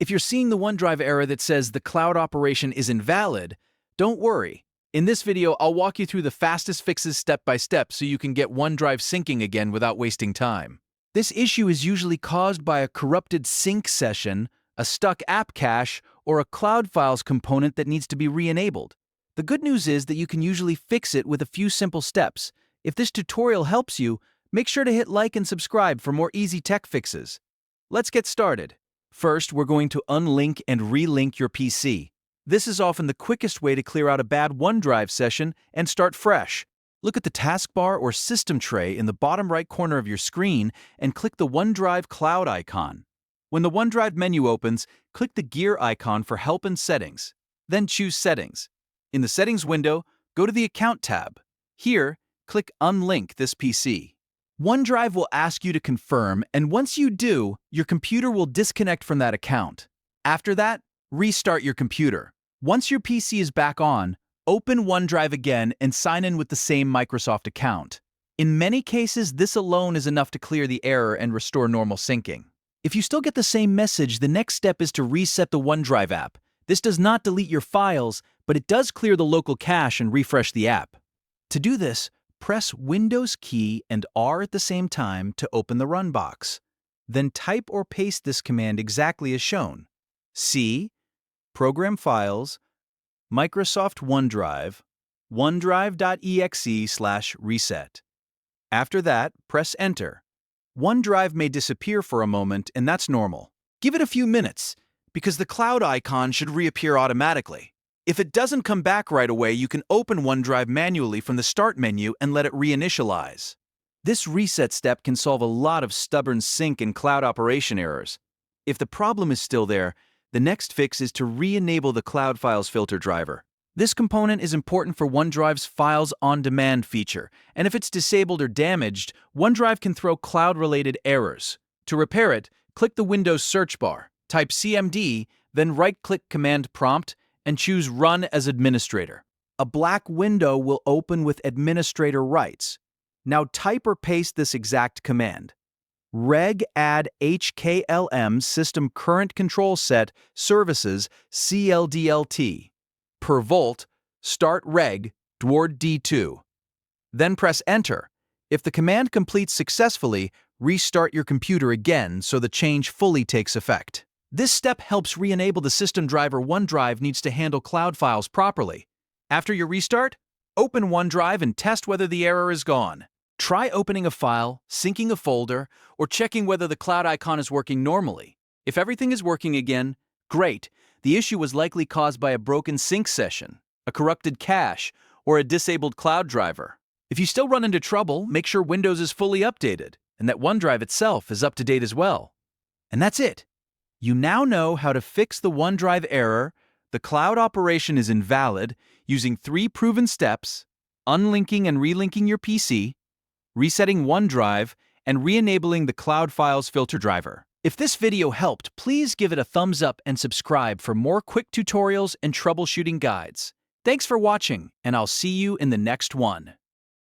If you're seeing the OneDrive error that says the cloud operation is invalid, don't worry. In this video, I'll walk you through the fastest fixes step by step so you can get OneDrive syncing again without wasting time. This issue is usually caused by a corrupted sync session, a stuck app cache, or a cloud files component that needs to be re-enabled. The good news is that you can usually fix it with a few simple steps. If this tutorial helps you, make sure to hit like and subscribe for more easy tech fixes. Let's get started. First, we're going to unlink and relink your PC. This is often the quickest way to clear out a bad OneDrive session and start fresh. Look at the taskbar or system tray in the bottom right corner of your screen and click the OneDrive Cloud icon. When the OneDrive menu opens, click the gear icon for Help and Settings. Then choose Settings. In the Settings window, go to the Account tab. Here, click Unlink this PC. OneDrive will ask you to confirm, and once you do, your computer will disconnect from that account. After that, restart your computer. Once your PC is back on, open OneDrive again and sign in with the same Microsoft account. In many cases, this alone is enough to clear the error and restore normal syncing. If you still get the same message, the next step is to reset the OneDrive app. This does not delete your files, but it does clear the local cache and refresh the app. To do this, press Windows key and R at the same time to open the Run box. Then type or paste this command exactly as shown. C, Program Files, Microsoft OneDrive, onedrive.exe/reset. After that, press Enter. OneDrive may disappear for a moment, and that's normal. Give it a few minutes, because the cloud icon should reappear automatically. If it doesn't come back right away, you can open OneDrive manually from the Start menu and let it reinitialize. This reset step can solve a lot of stubborn sync and cloud operation errors. If the problem is still there, the next fix is to re-enable the Cloud Files Filter driver. This component is important for OneDrive's Files on Demand feature, and if it's disabled or damaged, OneDrive can throw cloud-related errors. To repair it, click the Windows search bar, type CMD, then right-click Command Prompt, and choose Run as Administrator. A black window will open with administrator rights. Now type or paste this exact command. Reg add HKLM system current control set services CLDLT. Per volt, start reg toward D2. Then press Enter. If the command completes successfully, restart your computer again so the change fully takes effect. This step helps re-enable the system driver OneDrive needs to handle cloud files properly. After your restart, open OneDrive and test whether the error is gone. Try opening a file, syncing a folder, or checking whether the cloud icon is working normally. If everything is working again, great. The issue was likely caused by a broken sync session, a corrupted cache, or a disabled cloud driver. If you still run into trouble, make sure Windows is fully updated and that OneDrive itself is up to date as well. And that's it. You now know how to fix the OneDrive error, the cloud operation is invalid, using 3 proven steps: unlinking and relinking your PC, resetting OneDrive, and re-enabling the Cloud Files Filter driver. If this video helped, please give it a thumbs up and subscribe for more quick tutorials and troubleshooting guides. Thanks for watching, and I'll see you in the next one.